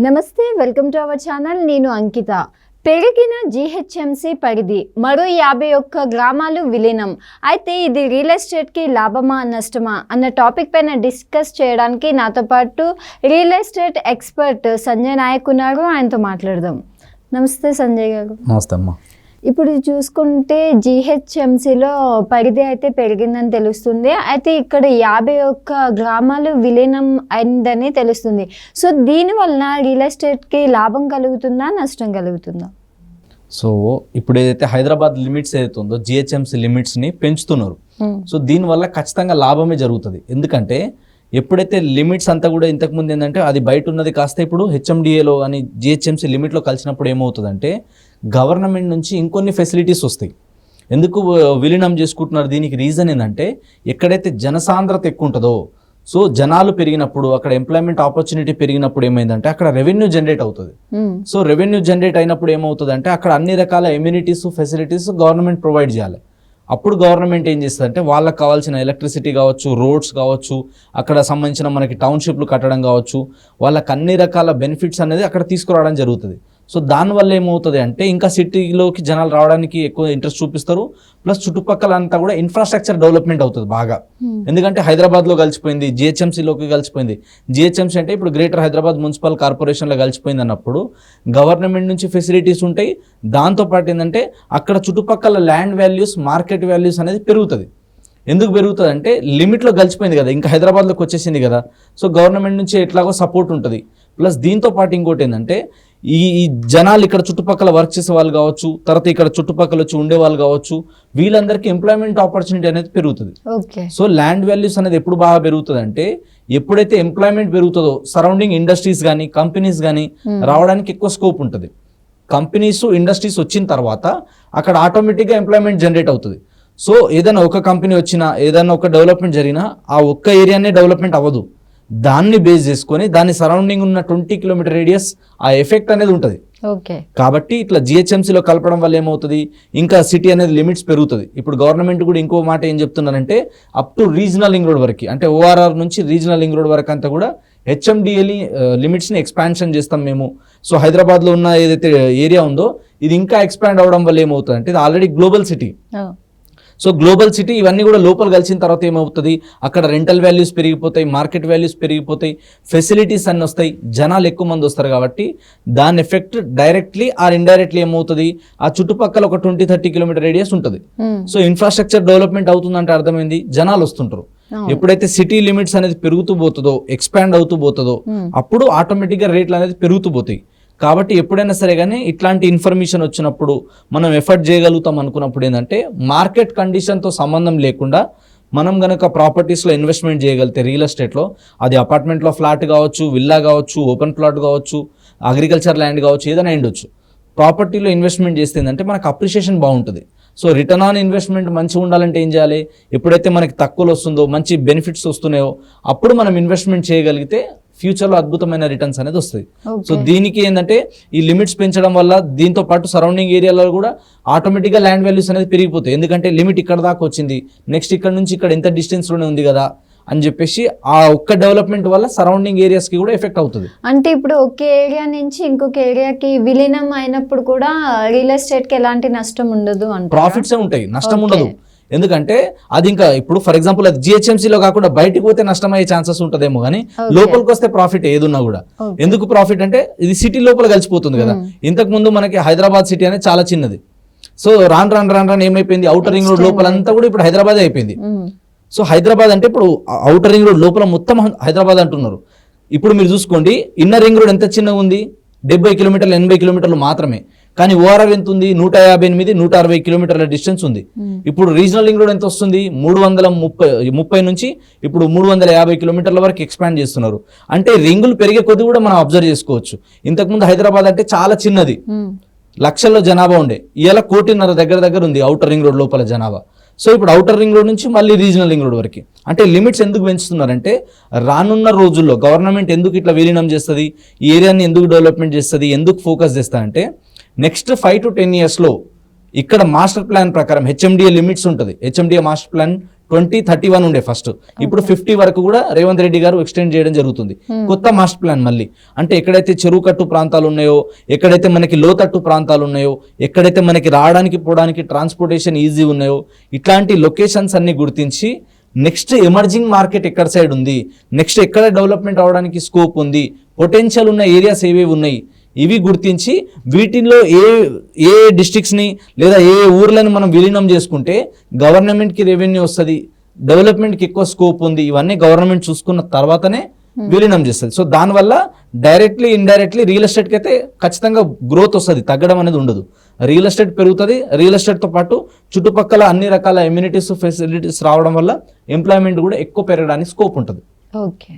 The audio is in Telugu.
నమస్తే, వెల్కమ్ టు అవర్ ఛానల్. నేను అంకిత. పెరిగిన జీహెచ్ఎంసీ పరిధి మరో 51 గ్రామాలు విలీనం. అయితే ఇది రియల్ ఎస్టేట్కి లాభమా నష్టమా అన్న టాపిక్ పైన డిస్కస్ చేయడానికి నాతో పాటు real estate expert Sanjay Nayak ఉన్నారు. ఆయనతో మాట్లాడదాం. నమస్తే సంజయ్ గారు. నమస్తే అమ్మా. ఇప్పుడు చూసుకుంటే జీహెచ్ఎంసీలో పరిధి అయితే పెరిగిందని తెలుస్తుంది. అయితే ఇక్కడ 51 గ్రామాలు విలీనం అయిందని తెలుస్తుంది. సో దీనివల్ల రియల్ ఎస్టేట్కి లాభం కలుగుతుందా, నష్టం కలుగుతుందా? సో ఇప్పుడు ఏదైతే హైదరాబాద్ లిమిట్స్ ఏదైతే ఉందో జిహెచ్ఎంసీ లిమిట్స్ని పెంచుతున్నారు. సో దీనివల్ల ఖచ్చితంగా లాభమే జరుగుతుంది. ఎందుకంటే ఎప్పుడైతే లిమిట్స్ అంతా కూడా ఇంతకుముందు ఏంటంటే అది బయట ఉన్నది కాస్త ఇప్పుడు హెచ్ఎండిఏలో అని జిహెచ్ఎంసీ లిమిట్లో కలిసినప్పుడు ఏమవుతుందంటే గవర్నమెంట్ నుంచి ఇంకొన్ని ఫెసిలిటీస్ వస్తాయి. ఎందుకు విలీనం చేసుకుంటున్నారు? దీనికి రీజన్ ఏంటంటే ఎక్కడైతే జనసాంద్రత ఎక్కువ ఉంటుందో, సో జనాలు పెరిగినప్పుడు అక్కడ ఎంప్లాయ్మెంట్ ఆపర్చునిటీ పెరిగినప్పుడు ఏమైందంటే అక్కడ రెవెన్యూ జనరేట్ అవుతుంది. సో రెవెన్యూ జనరేట్ అయినప్పుడు ఏమవుతుంది అంటే అక్కడ అన్ని రకాల ఎమ్యూనిటీస్ ఫెసిలిటీస్ గవర్నమెంట్ ప్రొవైడ్ చేయాలి. అప్పుడు గవర్నమెంట్ ఏం చేస్తుందంటే వాళ్ళకి కావాల్సిన ఎలక్ట్రిసిటీ కావచ్చు, రోడ్స్ కావచ్చు, అక్కడ సంబంధించిన మనకి టౌన్షిప్లు కట్టడం కావచ్చు, వాళ్ళకి అన్ని రకాల బెనిఫిట్స్ అనేది అక్కడ తీసుకురావడం జరుగుతుంది. సో దానివల్ల ఏమవుతుంది అంటే ఇంకా సిటీలోకి జనాలు రావడానికి ఎక్కువ ఇంట్రెస్ట్ చూపిస్తారు. ప్లస్ చుట్టుపక్కల అంతా కూడా ఇన్ఫ్రాస్ట్రక్చర్ డెవలప్మెంట్ అవుతుంది బాగా. ఎందుకంటే హైదరాబాద్లో కలిసిపోయింది, జిహెచ్ఎంసీలోకి కలిసిపోయింది. జిహెచ్ఎంసీ అంటే ఇప్పుడు గ్రేటర్ హైదరాబాద్ మున్సిపల్ కార్పొరేషన్లో కలిసిపోయింది అన్నప్పుడు గవర్నమెంట్ నుంచి ఫెసిలిటీస్ ఉంటాయి. దాంతోపాటు ఏంటంటే అక్కడ చుట్టుపక్కల ల్యాండ్ వాల్యూస్, మార్కెట్ వాల్యూస్ అనేది పెరుగుతుంది. ఎందుకు పెరుగుతుంది అంటే లిమిట్లో కలిసిపోయింది కదా, ఇంకా హైదరాబాద్లోకి వచ్చేసింది కదా. సో గవర్నమెంట్ నుంచి ఎట్లాగో సపోర్ట్ ఉంటుంది. ప్లస్ దీంతో పాటు ఇంకోటి ఏంటంటే ఈ జనాలు ఇక్కడ చుట్టుపక్కల వర్క్ చేసే వాళ్ళు కావచ్చు, తర్వాత ఇక్కడ చుట్టుపక్కల వచ్చి ఉండే వాళ్ళు కావచ్చు, వీళ్ళందరికీ ఎంప్లాయ్మెంట్ ఆపర్చునిటీ అనేది పెరుగుతుంది. సో ల్యాండ్ వాల్యూస్ అనేది ఎప్పుడు బాగా పెరుగుతుంది అంటే ఎప్పుడైతే ఎంప్లాయ్మెంట్ పెరుగుతుందో సరౌండింగ్ ఇండస్ట్రీస్ కానీ కంపెనీస్ కానీ రావడానికి ఎక్కువ స్కోప్ ఉంటుంది. కంపెనీస్ ఇండస్ట్రీస్ వచ్చిన తర్వాత అక్కడ ఆటోమేటిక్గా ఎంప్లాయ్మెంట్ జనరేట్ అవుతుంది. సో ఏదైనా ఒక కంపెనీ వచ్చినా, ఏదైనా ఒక డెవలప్మెంట్ జరిగినా ఆ ఒక్క ఏరియానే డెవలప్మెంట్ అవ్వదు. దాన్ని బేస్ చేసుకొని దాని సరౌండింగ్ ఉన్న 20 కిలోమీటర్ రేడియస్ ఆ ఎఫెక్ట్ అనేది ఉంటుంది. కాబట్టి ఇట్లా జిహెచ్ఎంసీలో కలపడం వల్ల ఏమవుతుంది, ఇంకా సిటీ అనేది లిమిట్స్ పెరుగుతుంది. ఇప్పుడు గవర్నమెంట్ కూడా ఇంకో మాట ఏం చెప్తున్నారంటే up to regional link road వరకు, అంటే ఓఆర్ఆర్ నుంచి రీజనల్ లింక్ రోడ్ వరకు అంతా కూడా హెచ్ఎండిఎల్ లిమిట్స్ని ఎక్స్పాన్షన్ చేస్తాం మేము. సో హైదరాబాద్లో ఉన్న ఏదైతే ఏరియా ఉందో ఇది ఇంకా ఎక్స్పాండ్ అవ్వడం వల్ల ఏమవుతుంది అంటే ఇది already global city. So global city ఇవన్నీ కూడా లోపల కలిసిన తర్వాత ఏమవుతుంది, అక్కడ రెంటల్ వాల్యూస్ పెరిగిపోతాయి, మార్కెట్ వాల్యూస్ పెరిగిపోతాయి, ఫెసిలిటీస్ అన్నీ వస్తాయి, జనాలు ఎక్కువ మంది వస్తారు. కాబట్టి దాని ఎఫెక్ట్ డైరెక్ట్లీ ఆర్ ఇండైరెక్ట్లీ ఏమవుతుంది, ఆ చుట్టుపక్కల ఒక 20-30 కిలోమీటర్ రేడియస్ ఉంటుంది. సో ఇన్ఫ్రాస్ట్రక్చర్ డెవలప్మెంట్ అవుతుందంటే అర్థమైంది, జనాలు వస్తుంటారు. ఎప్పుడైతే సిటీ లిమిట్స్ అనేది పెరుగుతూ పోతుందో, ఎక్స్పాండ్ అవుతూ పోతుందో అప్పుడు ఆటోమేటిక్గా రేట్లు అనేది పెరుగుతూ పోతాయి. కాబట్టి ఎప్పుడైనా సరే కానీ ఇట్లాంటి ఇన్ఫర్మేషన్ వచ్చినప్పుడు మనం ఎఫర్ట్ చేయగలుగుతాం అనుకున్నప్పుడు ఏంటంటే మార్కెట్ కండిషన్తో సంబంధం లేకుండా మనం కనుక ప్రాపర్టీస్లో ఇన్వెస్ట్మెంట్ చేయగలిగితే రియల్ ఎస్టేట్లో, అది అపార్ట్మెంట్లో ఫ్లాట్ కావచ్చు, విల్లా కావచ్చు, ఓపెన్ ప్లాట్ కావచ్చు, అగ్రికల్చర్ ల్యాండ్ కావచ్చు, ఏదైనా ఉండొచ్చు. ప్రాపర్టీలో ఇన్వెస్ట్మెంట్ చేస్తే ఏంటంటే మనకు అప్రిషియేషన్ బాగుంటుంది. సో రిటర్న్ ఆన్ ఇన్వెస్ట్మెంట్ మంచిగా ఉండాలంటే ఏం చేయాలి, ఎప్పుడైతే మనకి తక్కువలో వస్తుందో, మంచి బెనిఫిట్స్ వస్తున్నాయో అప్పుడు మనం ఇన్వెస్ట్మెంట్ చేయగలిగితే ఫ్యూచర్లో అద్భుతమైన రిటర్న్స్ అనేది వస్తుంది. సో దీనికి ఏంటంటే ఈ లిమిట్స్ పెంచడం వల్ల దీంతో పాటు సరౌండింగ్ ఏరియాలో కూడా ఆటోమేటిక్గా ల్యాండ్ వాల్యూస్ అనేది పెరిగిపోతాయి. ఎందుకంటే లిమిట్ ఇక్కడ దాకా వచ్చింది, నెక్స్ట్ ఇక్కడ నుంచి ఇక్కడ ఎంత డిస్టెన్స్లోనే ఉంది కదా అని చెప్పేసి ఆ ఒక్క డెవలప్మెంట్ వల్ల సరౌండింగ్ ఏరియాస్కి కూడా ఎఫెక్ట్ అవుతుంది. అంటే ఇప్పుడు ఒక ఏరియా నుంచి ఇంకొక ఏరియాకి విలీనం అయినప్పుడు కూడా రియల్ ఎస్టేట్కి ఎలాంటి నష్టం ఉండదు, ప్రాఫిట్సే ఉంటాయి, నష్టం ఉండదు. ఎందుకంటే అది ఇంకా ఇప్పుడు ఫర్ ఎగ్జాంపుల్ అది జిహెచ్ఎంసీలో కాకుండా బయటకు పోతే నష్టం అయ్యే ఛాన్సెస్ ఉంటుందేమో, కానీ లోపలికి వస్తే ప్రాఫిట్ ఏదున్నా కూడా. ఎందుకు ప్రాఫిట్ అంటే ఇది సిటీ లోపల కలిసిపోతుంది కదా. ఇంతకు ముందు మనకి హైదరాబాద్ సిటీ అనేది చాలా చిన్నది. సో రాను ఏమైపోయింది, ఔటర్ రింగ్ రోడ్ లోపలంతా కూడా ఇప్పుడు హైదరాబాద్ అయిపోయింది. సో హైదరాబాద్ అంటే ఇప్పుడు ఔటర్ రింగ్ రోడ్ లోపల మొత్తం హైదరాబాద్ అంటున్నారు. ఇప్పుడు మీరు చూసుకోండి, ఇన్నర్ రింగ్ రోడ్ ఎంత చిన్నగా ఉంది, 70 కిలోమీటర్లు 80 కిలోమీటర్లు మాత్రమే. కానీ ఓఆర్ఆర్ ఎంత ఉంది, 158-160 కిలోమీటర్ల డిస్టెన్స్ ఉంది. ఇప్పుడు రీజనల్ లింక్ రోడ్ ఎంత వస్తుంది, 330 నుంచి ఇప్పుడు 350 కిలోమీటర్ల వరకు ఎక్స్పాండ్ చేస్తున్నారు. అంటే రింగులు పెరిగే కొద్ది కూడా మనం అబ్జర్వ్ చేసుకోవచ్చు. ఇంతకుముందు హైదరాబాద్ అంటే చాలా చిన్నది, లక్షల్లో జనాభా ఉండే, ఇలా 1.5 కోటి దగ్గర ఉంది ఔటర్ రింగ్ రోడ్ లోపల జనాభా. సో ఇప్పుడు ఔటర్ రింగ్ రోడ్ నుంచి మళ్ళీ రీజనల్ రింగ్ రోడ్ వరకు. అంటే లిమిట్స్ ఎందుకు పెంచుతున్నారంటే రానున్న రోజుల్లో గవర్నమెంట్ ఎందుకు ఇట్లా విలీనం చేస్తుంది, ఈ ఏరియాని ఎందుకు డెవలప్మెంట్ చేస్తుంది, ఎందుకు ఫోకస్ చేస్తా అంటే నెక్స్ట్ 5 to 10 yearsలో ఇక్కడ మాస్టర్ ప్లాన్ ప్రకారం హెచ్ఎండిఏ లిమిట్స్ ఉంటుంది. హెచ్ఎండిఏ మాస్టర్ ప్లాన్ 2031 ఉండే ఫస్ట్, ఇప్పుడు 50 వరకు కూడా రేవంత్ రెడ్డి గారు ఎక్స్టెండ్ చేయడం జరుగుతుంది. కొత్త మాస్టర్ ప్లాన్ మళ్ళీ అంటే ఎక్కడైతే చెరువు కట్టు ప్రాంతాలు ఉన్నాయో, ఎక్కడైతే మనకి లోతట్టు ప్రాంతాలు ఉన్నాయో, ఎక్కడైతే మనకి రావడానికి పోవడానికి ట్రాన్స్పోర్టేషన్ ఈజీ ఉన్నాయో, ఇట్లాంటి లొకేషన్స్ అన్ని గుర్తించి నెక్స్ట్ ఎమర్జింగ్ మార్కెట్ ఎక్కడ సైడ్ ఉంది, నెక్స్ట్ ఎక్కడ డెవలప్మెంట్ అవడానికి స్కోప్ ఉంది, పొటెన్షియల్ ఉన్న ఏరియాస్ ఏవేవి ఉన్నాయి, ఇవి గుర్తించి వీటిల్లో ఏ డిస్ట్రిక్ట్స్ని లేదా ఏ ఊర్లను మనం విలీనం చేసుకుంటే గవర్నమెంట్కి రెవెన్యూ వస్తుంది, డెవలప్మెంట్కి ఎక్కువ స్కోప్ ఉంది, ఇవన్నీ గవర్నమెంట్ చూసుకున్న తర్వాతనే విలీనం చేస్తుంది. సో దానివల్ల డైరెక్ట్లీ ఇండైరెక్ట్లీ రియల్ ఎస్టేట్కి అయితే ఖచ్చితంగా గ్రోత్ వస్తుంది, తగ్గడం అనేది ఉండదు. రియల్ ఎస్టేట్ పెరుగుతుంది. రియల్ ఎస్టేట్తో పాటు చుట్టుపక్కల అన్ని రకాల ఎమ్యూనిటీస్ ఫెసిలిటీస్ రావడం వల్ల ఎంప్లాయ్మెంట్ కూడా ఎక్కువ పెరగడానికి స్కోప్ ఉంటుంది. ఓకే.